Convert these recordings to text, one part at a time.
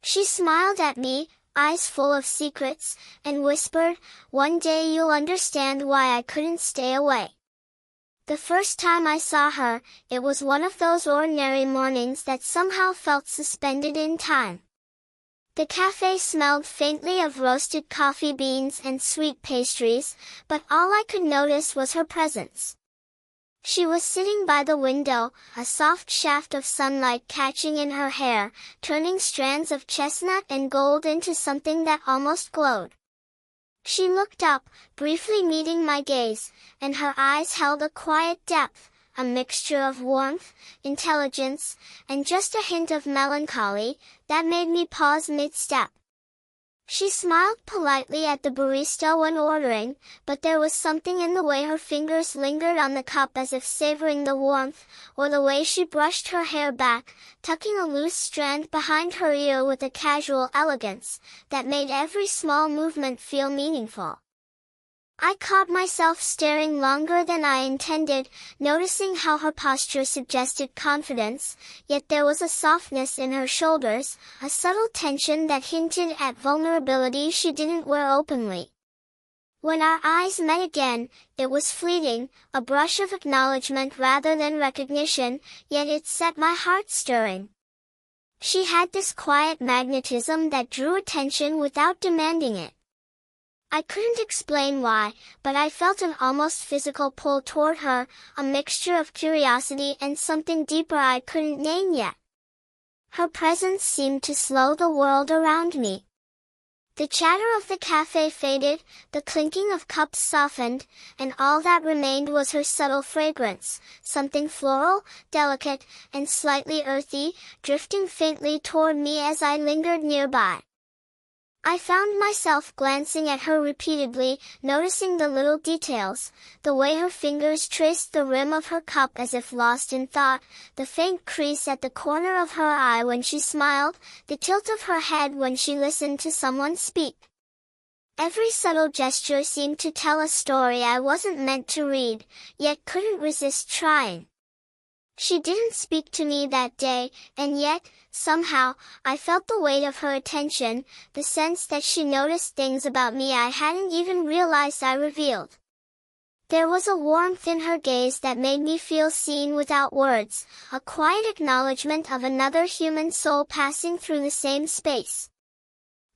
She smiled at me, eyes full of secrets, and whispered, "One day you'll understand why I couldn't stay away." The first time I saw her, it was one of those ordinary mornings that somehow felt suspended in time. The cafe smelled faintly of roasted coffee beans and sweet pastries, but all I could notice was her presence. She was sitting by the window, a soft shaft of sunlight catching in her hair, turning strands of chestnut and gold into something that almost glowed. She looked up, briefly meeting my gaze, and her eyes held a quiet depth, a mixture of warmth, intelligence, and just a hint of melancholy, that made me pause mid-step. She smiled politely at the barista when ordering, but there was something in the way her fingers lingered on the cup as if savoring the warmth, or the way she brushed her hair back, tucking a loose strand behind her ear with a casual elegance, that made every small movement feel meaningful. I caught myself staring longer than I intended, noticing how her posture suggested confidence, yet there was a softness in her shoulders, a subtle tension that hinted at vulnerability she didn't wear openly. When our eyes met again, it was fleeting, a brush of acknowledgement rather than recognition, yet it set my heart stirring. She had this quiet magnetism that drew attention without demanding it. I couldn't explain why, but I felt an almost physical pull toward her, a mixture of curiosity and something deeper I couldn't name yet. Her presence seemed to slow the world around me. The chatter of the cafe faded, the clinking of cups softened, and all that remained was her subtle fragrance, something floral, delicate, and slightly earthy, drifting faintly toward me as I lingered nearby. I found myself glancing at her repeatedly, noticing the little details, the way her fingers traced the rim of her cup as if lost in thought, the faint crease at the corner of her eye when she smiled, the tilt of her head when she listened to someone speak. Every subtle gesture seemed to tell a story I wasn't meant to read, yet couldn't resist trying. She didn't speak to me that day, and yet, somehow, I felt the weight of her attention, the sense that she noticed things about me I hadn't even realized I revealed. There was a warmth in her gaze that made me feel seen without words, a quiet acknowledgement of another human soul passing through the same space.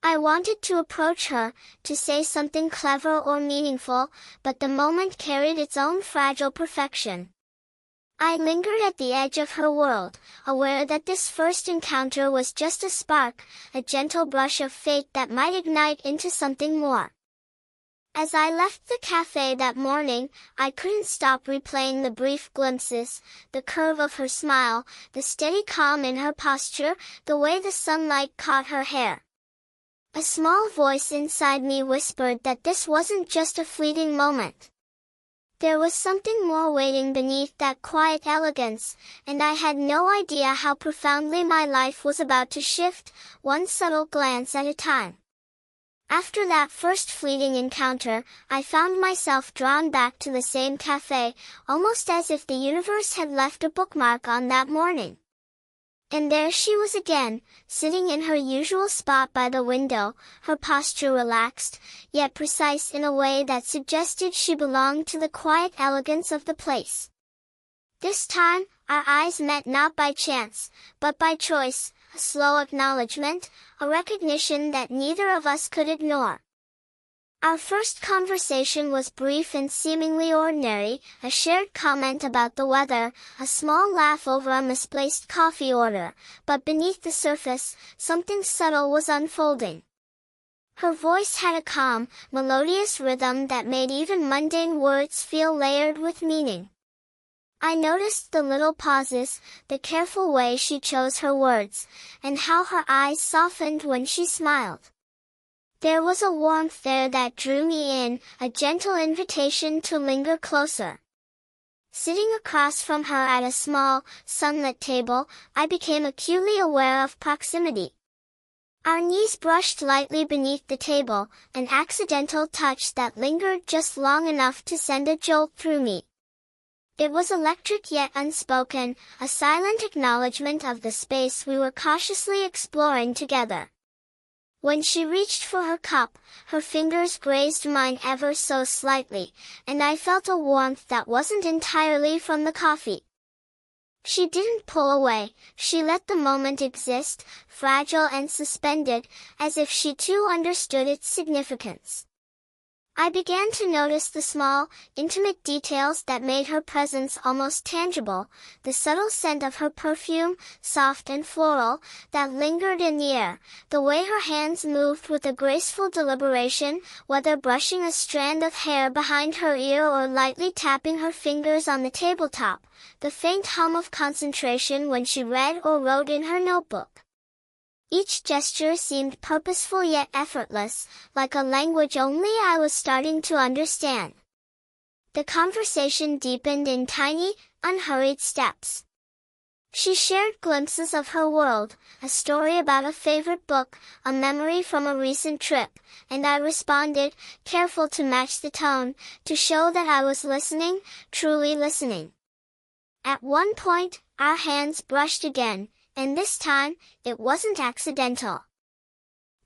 I wanted to approach her, to say something clever or meaningful, but the moment carried its own fragile perfection. I lingered at the edge of her world, aware that this first encounter was just a spark, a gentle brush of fate that might ignite into something more. As I left the cafe that morning, I couldn't stop replaying the brief glimpses, the curve of her smile, the steady calm in her posture, the way the sunlight caught her hair. A small voice inside me whispered that this wasn't just a fleeting moment. There was something more waiting beneath that quiet elegance, and I had no idea how profoundly my life was about to shift, one subtle glance at a time. After that first fleeting encounter, I found myself drawn back to the same cafe, almost as if the universe had left a bookmark on that morning. And there she was again, sitting in her usual spot by the window, her posture relaxed, yet precise in a way that suggested she belonged to the quiet elegance of the place. This time, our eyes met not by chance, but by choice, a slow acknowledgement, a recognition that neither of us could ignore. Our first conversation was brief and seemingly ordinary, a shared comment about the weather, a small laugh over a misplaced coffee order, but beneath the surface, something subtle was unfolding. Her voice had a calm, melodious rhythm that made even mundane words feel layered with meaning. I noticed the little pauses, the careful way she chose her words, and how her eyes softened when she smiled. There was a warmth there that drew me in, a gentle invitation to linger closer. Sitting across from her at a small, sunlit table, I became acutely aware of proximity. Our knees brushed lightly beneath the table, an accidental touch that lingered just long enough to send a jolt through me. It was electric yet unspoken, a silent acknowledgement of the space we were cautiously exploring together. When she reached for her cup, her fingers grazed mine ever so slightly, and I felt a warmth that wasn't entirely from the coffee. She didn't pull away, she let the moment exist, fragile and suspended, as if she too understood its significance. I began to notice the small, intimate details that made her presence almost tangible, the subtle scent of her perfume, soft and floral, that lingered in the air, the way her hands moved with a graceful deliberation, whether brushing a strand of hair behind her ear or lightly tapping her fingers on the tabletop, the faint hum of concentration when she read or wrote in her notebook. Each gesture seemed purposeful yet effortless, like a language only I was starting to understand. The conversation deepened in tiny, unhurried steps. She shared glimpses of her world, a story about a favorite book, a memory from a recent trip, and I responded, careful to match the tone, to show that I was listening, truly listening. At one point, our hands brushed again, and this time, it wasn't accidental.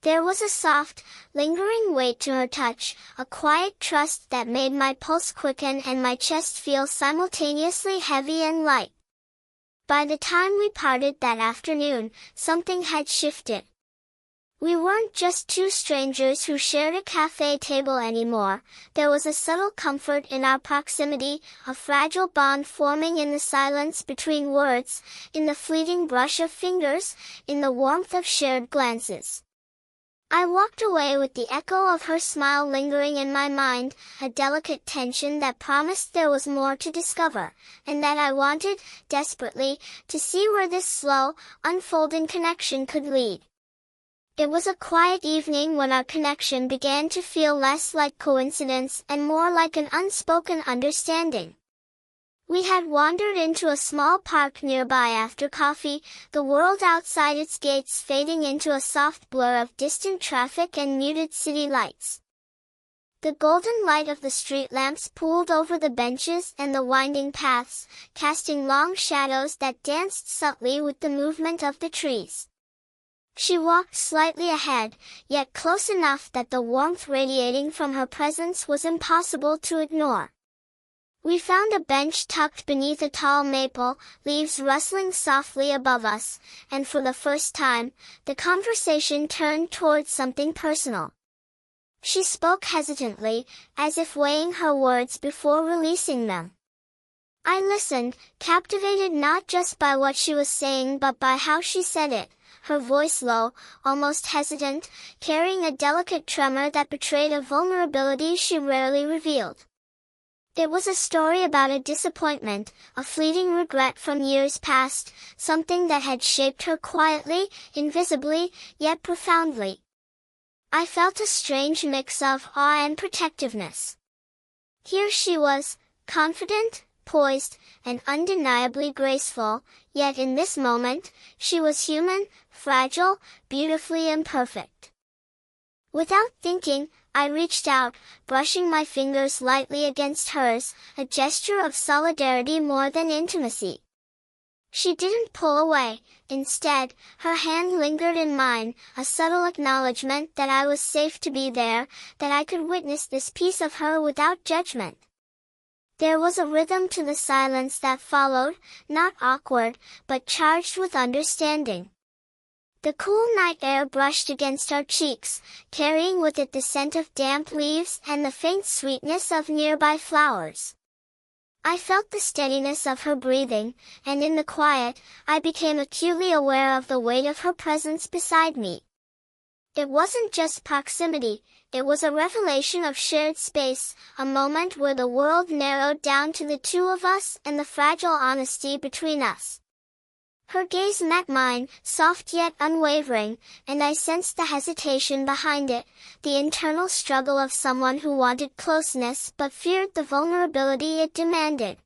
There was a soft, lingering weight to her touch, a quiet trust that made my pulse quicken and my chest feel simultaneously heavy and light. By the time we parted that afternoon, something had shifted. We weren't just two strangers who shared a cafe table anymore. There was a subtle comfort in our proximity, a fragile bond forming in the silence between words, in the fleeting brush of fingers, in the warmth of shared glances. I walked away with the echo of her smile lingering in my mind, a delicate tension that promised there was more to discover, and that I wanted, desperately, to see where this slow, unfolding connection could lead. It was a quiet evening when our connection began to feel less like coincidence and more like an unspoken understanding. We had wandered into a small park nearby after coffee, the world outside its gates fading into a soft blur of distant traffic and muted city lights. The golden light of the street lamps pooled over the benches and the winding paths, casting long shadows that danced subtly with the movement of the trees. She walked slightly ahead, yet close enough that the warmth radiating from her presence was impossible to ignore. We found a bench tucked beneath a tall maple, leaves rustling softly above us, and for the first time, the conversation turned towards something personal. She spoke hesitantly, as if weighing her words before releasing them. I listened, captivated not just by what she was saying but by how she said it, her voice low, almost hesitant, carrying a delicate tremor that betrayed a vulnerability she rarely revealed. It was a story about a disappointment, a fleeting regret from years past, something that had shaped her quietly, invisibly, yet profoundly. I felt a strange mix of awe and protectiveness. Here she was, confident, poised, and undeniably graceful, yet in this moment, she was human, fragile, beautifully imperfect. Without thinking, I reached out, brushing my fingers lightly against hers, a gesture of solidarity more than intimacy. She didn't pull away. Instead, her hand lingered in mine, a subtle acknowledgement that I was safe to be there, that I could witness this piece of her without judgment. There was a rhythm to the silence that followed, not awkward, but charged with understanding. The cool night air brushed against our cheeks, carrying with it the scent of damp leaves and the faint sweetness of nearby flowers. I felt the steadiness of her breathing, and in the quiet, I became acutely aware of the weight of her presence beside me. It wasn't just proximity, it was a revelation of shared space, a moment where the world narrowed down to the two of us and the fragile honesty between us. Her gaze met mine, soft yet unwavering, and I sensed the hesitation behind it, the internal struggle of someone who wanted closeness but feared the vulnerability it demanded.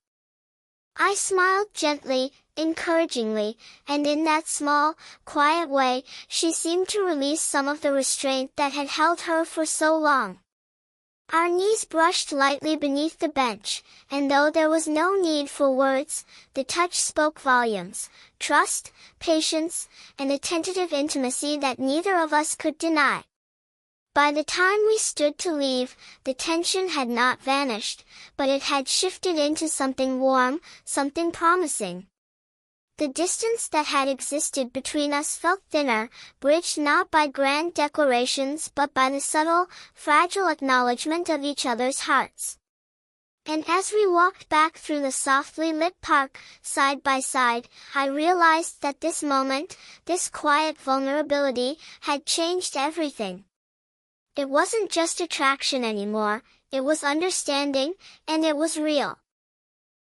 I smiled gently, encouragingly, and in that small, quiet way, she seemed to release some of the restraint that had held her for so long. Our knees brushed lightly beneath the bench, and though there was no need for words, the touch spoke volumes: trust, patience, and a tentative intimacy that neither of us could deny. By the time we stood to leave, the tension had not vanished, but it had shifted into something warm, something promising. The distance that had existed between us felt thinner, bridged not by grand declarations but by the subtle, fragile acknowledgement of each other's hearts. And as we walked back through the softly lit park, side by side, I realized that this moment, this quiet vulnerability, had changed everything. It wasn't just attraction anymore, it was understanding, and it was real.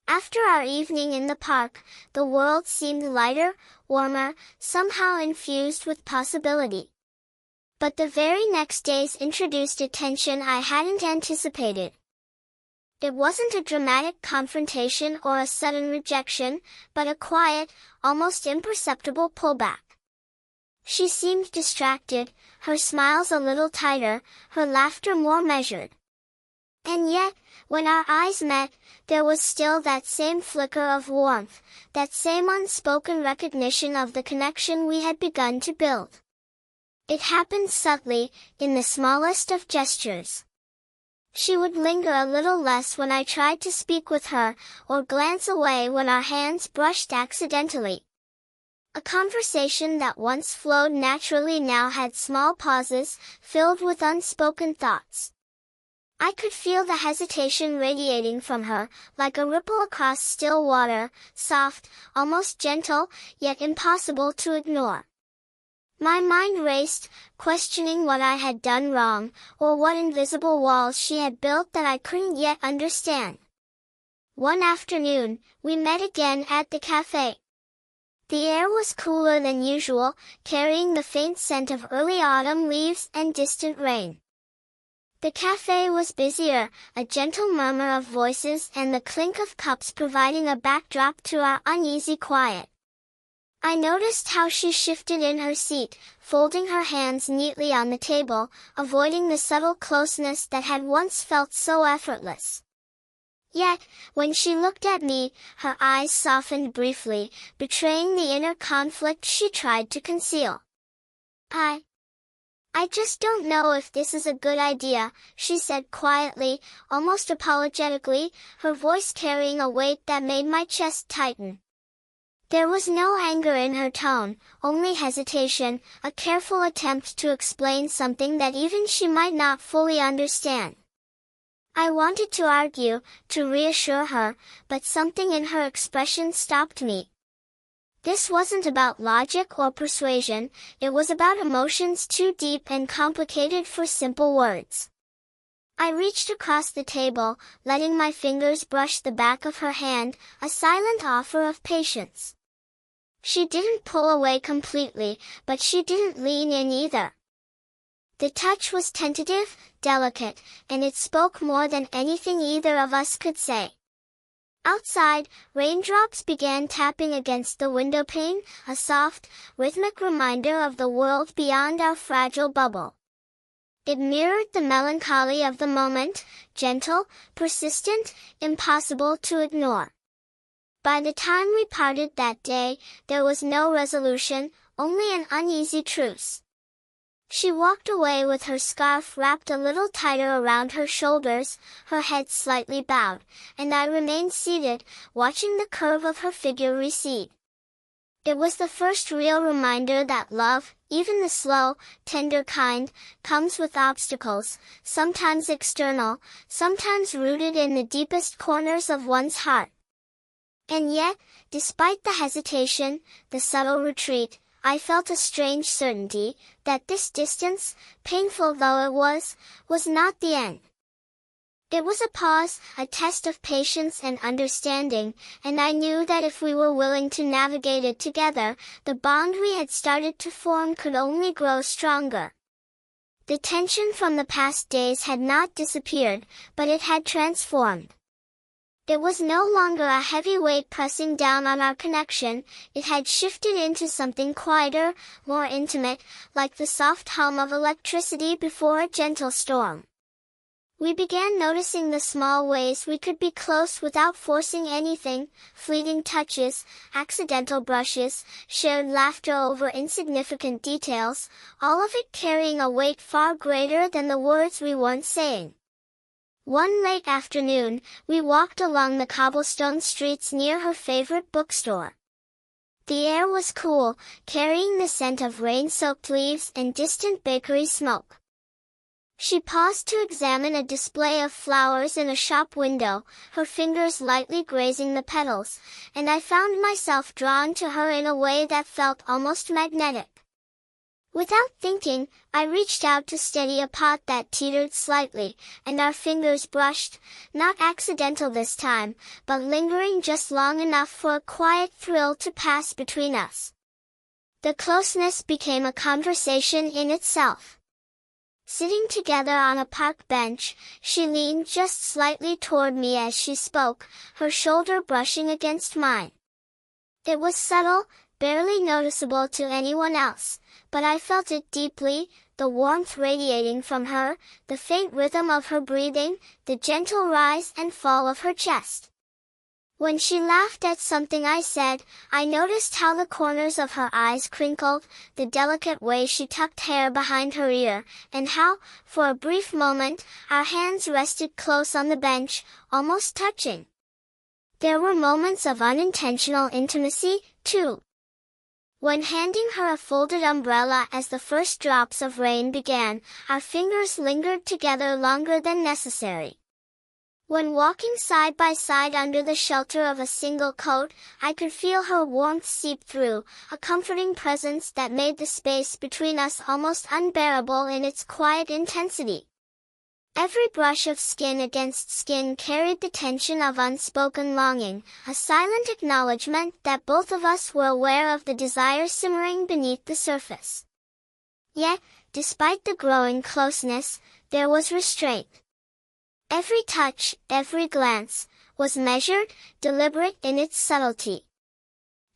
After our evening in the park, the world seemed lighter, warmer, somehow infused with possibility. But the very next days introduced a tension I hadn't anticipated. It wasn't a dramatic confrontation or a sudden rejection, but a quiet, almost imperceptible pullback. She seemed distracted, her smiles a little tighter, her laughter more measured. And yet, when our eyes met, there was still that same flicker of warmth, that same unspoken recognition of the connection we had begun to build. It happened subtly, in the smallest of gestures. She would linger a little less when I tried to speak with her, or glance away when our hands brushed accidentally. A conversation that once flowed naturally now had small pauses, filled with unspoken thoughts. I could feel the hesitation radiating from her, like a ripple across still water, soft, almost gentle, yet impossible to ignore. My mind raced, questioning what I had done wrong, or what invisible walls she had built that I couldn't yet understand. One afternoon, we met again at the cafe. The air was cooler than usual, carrying the faint scent of early autumn leaves and distant rain. The cafe was busier, a gentle murmur of voices and the clink of cups providing a backdrop to our uneasy quiet. I noticed how she shifted in her seat, folding her hands neatly on the table, avoiding the subtle closeness that had once felt so effortless. Yet, when she looked at me, her eyes softened briefly, betraying the inner conflict she tried to conceal. I just don't know if this is a good idea, she said quietly, almost apologetically, her voice carrying a weight that made my chest tighten. There was no anger in her tone, only hesitation, a careful attempt to explain something that even she might not fully understand. I wanted to argue, to reassure her, but something in her expression stopped me. This wasn't about logic or persuasion, it was about emotions too deep and complicated for simple words. I reached across the table, letting my fingers brush the back of her hand, a silent offer of patience. She didn't pull away completely, but she didn't lean in either. The touch was tentative, delicate, and it spoke more than anything either of us could say. Outside, raindrops began tapping against the windowpane, a soft, rhythmic reminder of the world beyond our fragile bubble. It mirrored the melancholy of the moment, gentle, persistent, impossible to ignore. By the time we parted that day, there was no resolution, only an uneasy truce. She walked away with her scarf wrapped a little tighter around her shoulders, her head slightly bowed, and I remained seated, watching the curve of her figure recede. It was the first real reminder that love, even the slow, tender kind, comes with obstacles, sometimes external, sometimes rooted in the deepest corners of one's heart. And yet, despite the hesitation, the subtle retreat, I felt a strange certainty that this distance, painful though it was not the end. It was a pause, a test of patience and understanding, and I knew that if we were willing to navigate it together, the bond we had started to form could only grow stronger. The tension from the past days had not disappeared, but it had transformed. It was no longer a heavy weight pressing down on our connection, it had shifted into something quieter, more intimate, like the soft hum of electricity before a gentle storm. We began noticing the small ways we could be close without forcing anything, fleeting touches, accidental brushes, shared laughter over insignificant details, all of it carrying a weight far greater than the words we weren't saying. One late afternoon, we walked along the cobblestone streets near her favorite bookstore. The air was cool, carrying the scent of rain-soaked leaves and distant bakery smoke. She paused to examine a display of flowers in a shop window, her fingers lightly grazing the petals, and I found myself drawn to her in a way that felt almost magnetic. Without thinking, I reached out to steady a pot that teetered slightly, and our fingers brushed, not accidental this time, but lingering just long enough for a quiet thrill to pass between us. The closeness became a conversation in itself. Sitting together on a park bench, she leaned just slightly toward me as she spoke, her shoulder brushing against mine. It was subtle, barely noticeable to anyone else, but I felt it deeply, the warmth radiating from her, the faint rhythm of her breathing, the gentle rise and fall of her chest. When she laughed at something I said, I noticed how the corners of her eyes crinkled, the delicate way she tucked hair behind her ear, and how, for a brief moment, our hands rested close on the bench, almost touching. There were moments of unintentional intimacy, too. When handing her a folded umbrella as the first drops of rain began, our fingers lingered together longer than necessary. When walking side by side under the shelter of a single coat, I could feel her warmth seep through, a comforting presence that made the space between us almost unbearable in its quiet intensity. Every brush of skin against skin carried the tension of unspoken longing, a silent acknowledgement that both of us were aware of the desire simmering beneath the surface. Yet, despite the growing closeness, there was restraint. Every touch, every glance, was measured, deliberate in its subtlety.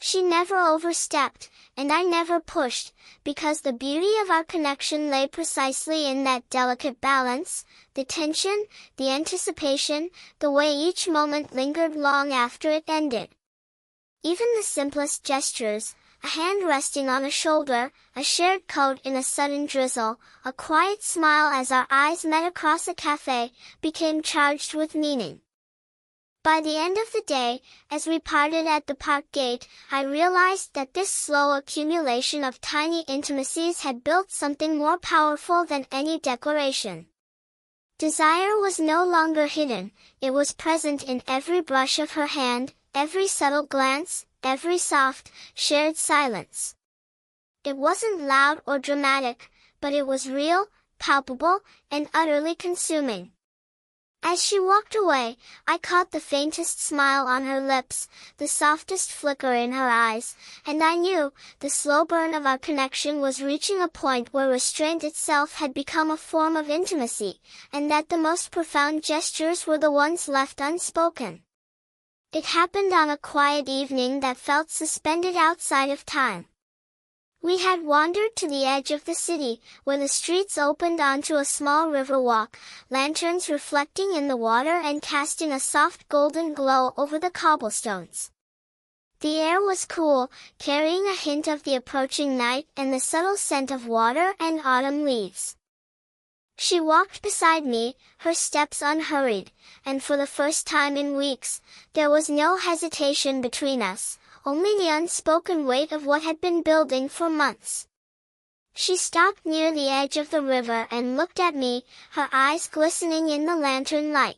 She never overstepped, and I never pushed, because the beauty of our connection lay precisely in that delicate balance, the tension, the anticipation, the way each moment lingered long after it ended. Even the simplest gestures, a hand resting on a shoulder, a shared coat in a sudden drizzle, a quiet smile as our eyes met across a cafe, became charged with meaning. By the end of the day, as we parted at the park gate, I realized that this slow accumulation of tiny intimacies had built something more powerful than any declaration. Desire was no longer hidden, it was present in every brush of her hand, every subtle glance, every soft, shared silence. It wasn't loud or dramatic, but it was real, palpable, and utterly consuming. As she walked away, I caught the faintest smile on her lips, the softest flicker in her eyes, and I knew the slow burn of our connection was reaching a point where restraint itself had become a form of intimacy, and that the most profound gestures were the ones left unspoken. It happened on a quiet evening that felt suspended outside of time. We had wandered to the edge of the city, where the streets opened onto a small river walk, lanterns reflecting in the water and casting a soft golden glow over the cobblestones. The air was cool, carrying a hint of the approaching night and the subtle scent of water and autumn leaves. She walked beside me, her steps unhurried, and for the first time in weeks, there was no hesitation between us, only the unspoken weight of what had been building for months. She stopped near the edge of the river and looked at me, her eyes glistening in the lantern light.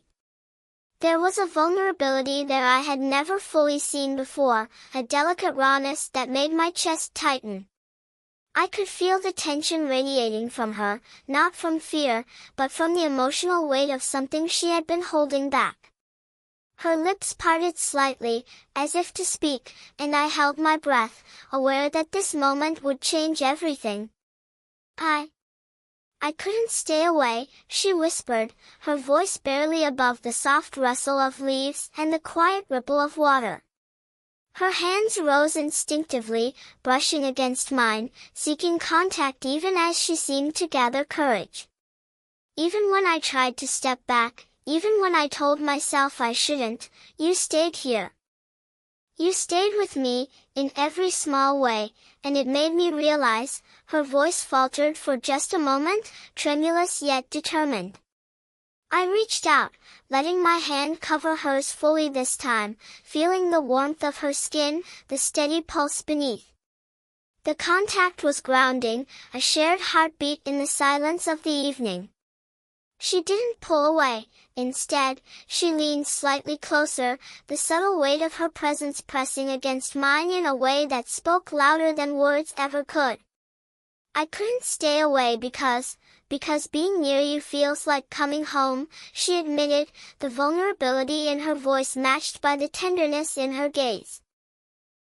There was a vulnerability there I had never fully seen before, a delicate rawness that made my chest tighten. I could feel the tension radiating from her, not from fear, but from the emotional weight of something she had been holding back. Her lips parted slightly, as if to speak, and I held my breath, aware that this moment would change everything. I couldn't stay away, she whispered, her voice barely above the soft rustle of leaves and the quiet ripple of water. Her hands rose instinctively, brushing against mine, seeking contact even as she seemed to gather courage. Even when I tried to step back, even when I told myself I shouldn't, you stayed here. You stayed with me, in every small way, and it made me realize." Her voice faltered for just a moment, tremulous yet determined. I reached out, letting my hand cover hers fully this time, feeling the warmth of her skin, the steady pulse beneath. The contact was grounding, a shared heartbeat in the silence of the evening. She didn't pull away. Instead, she leaned slightly closer, the subtle weight of her presence pressing against mine in a way that spoke louder than words ever could. "I couldn't stay away because being near you feels like coming home," she admitted, the vulnerability in her voice matched by the tenderness in her gaze.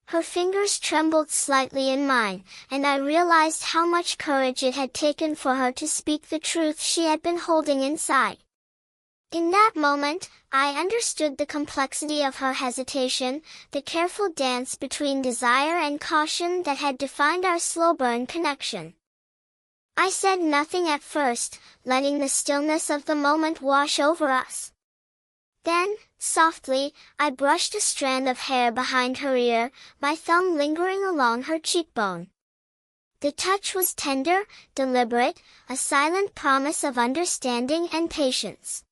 Her fingers trembled slightly in mine, and I realized how much courage it had taken for her to speak the truth she had been holding inside. In that moment, I understood the complexity of her hesitation, the careful dance between desire and caution that had defined our slow-burn connection. I said nothing at first, letting the stillness of the moment wash over us. Then, softly, I brushed a strand of hair behind her ear, my thumb lingering along her cheekbone. The touch was tender, deliberate, a silent promise of understanding and patience.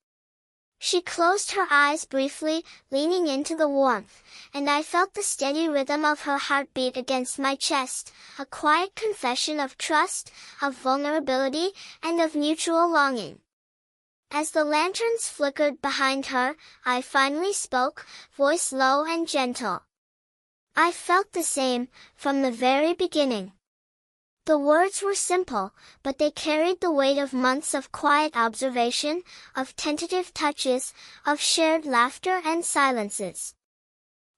She closed her eyes briefly, leaning into the warmth, and I felt the steady rhythm of her heartbeat against my chest, a quiet confession of trust, of vulnerability, and of mutual longing. As the lanterns flickered behind her, I finally spoke, voice low and gentle. "I felt the same, from the very beginning." The words were simple, but they carried the weight of months of quiet observation, of tentative touches, of shared laughter and silences.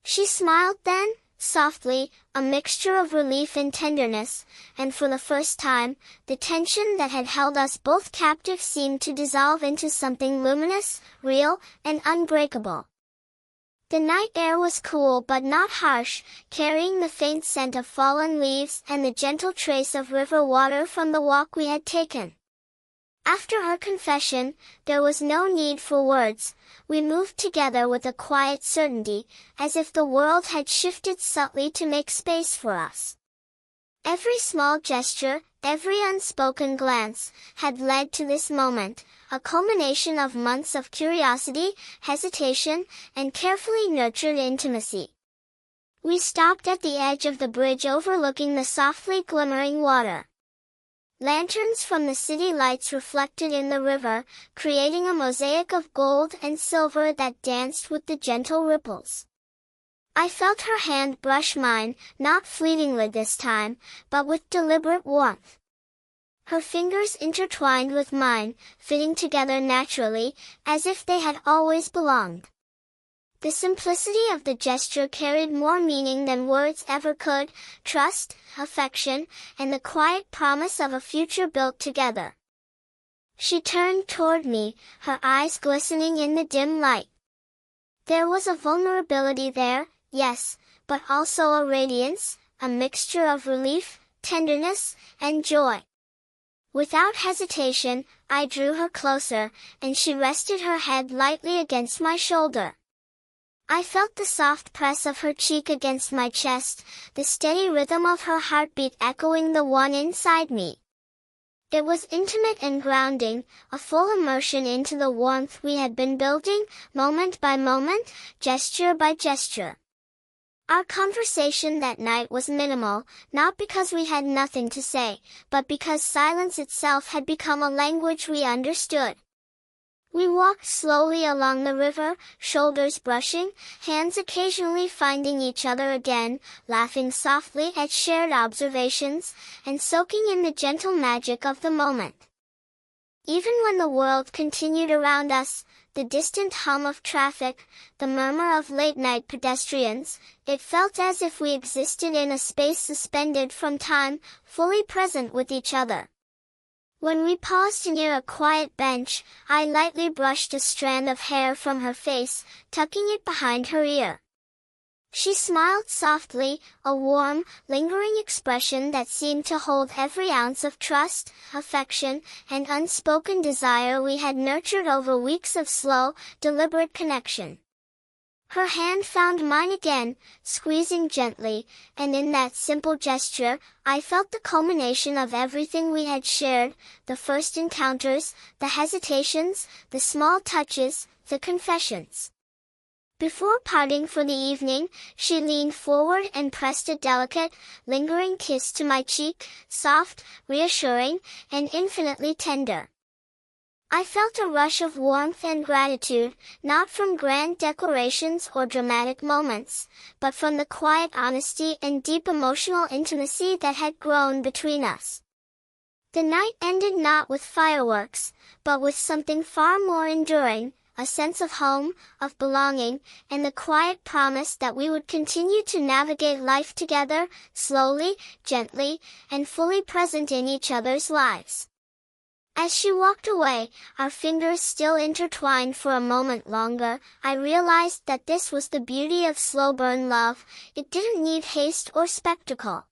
She smiled then, softly, a mixture of relief and tenderness, and for the first time, the tension that had held us both captive seemed to dissolve into something luminous, real, and unbreakable. The night air was cool but not harsh, carrying the faint scent of fallen leaves and the gentle trace of river water from the walk we had taken. After her confession, there was no need for words. We moved together with a quiet certainty, as if the world had shifted subtly to make space for us. Every small gesture, every unspoken glance, had led to this moment, a culmination of months of curiosity, hesitation, and carefully nurtured intimacy. We stopped at the edge of the bridge overlooking the softly glimmering water. Lanterns from the city lights reflected in the river, creating a mosaic of gold and silver that danced with the gentle ripples. I felt her hand brush mine, not fleetingly this time, but with deliberate warmth. Her fingers intertwined with mine, fitting together naturally, as if they had always belonged. The simplicity of the gesture carried more meaning than words ever could, trust, affection, and the quiet promise of a future built together. She turned toward me, her eyes glistening in the dim light. There was a vulnerability there, yes, but also a radiance, a mixture of relief, tenderness, and joy. Without hesitation, I drew her closer, and she rested her head lightly against my shoulder. I felt the soft press of her cheek against my chest, the steady rhythm of her heartbeat echoing the one inside me. It was intimate and grounding, a full immersion into the warmth we had been building, moment by moment, gesture by gesture. Our conversation that night was minimal, not because we had nothing to say, but because silence itself had become a language we understood. We walked slowly along the river, shoulders brushing, hands occasionally finding each other again, laughing softly at shared observations, and soaking in the gentle magic of the moment. Even when the world continued around us, the distant hum of traffic, the murmur of late-night pedestrians, it felt as if we existed in a space suspended from time, fully present with each other. When we paused near a quiet bench, I lightly brushed a strand of hair from her face, tucking it behind her ear. She smiled softly, a warm, lingering expression that seemed to hold every ounce of trust, affection, and unspoken desire we had nurtured over weeks of slow, deliberate connection. Her hand found mine again, squeezing gently, and in that simple gesture, I felt the culmination of everything we had shared, the first encounters, the hesitations, the small touches, the confessions. Before parting for the evening, she leaned forward and pressed a delicate, lingering kiss to my cheek, soft, reassuring, and infinitely tender. I felt a rush of warmth and gratitude, not from grand declarations or dramatic moments, but from the quiet honesty and deep emotional intimacy that had grown between us. The night ended not with fireworks, but with something far more enduring, a sense of home, of belonging, and the quiet promise that we would continue to navigate life together, slowly, gently, and fully present in each other's lives. As she walked away, our fingers still intertwined for a moment longer, I realized that this was the beauty of slow-burn love. It didn't need haste or spectacle.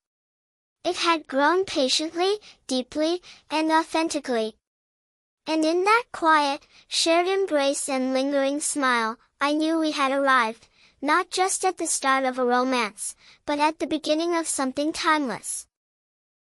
It had grown patiently, deeply, and authentically. And in that quiet, shared embrace and lingering smile, I knew we had arrived, not just at the start of a romance, but at the beginning of something timeless.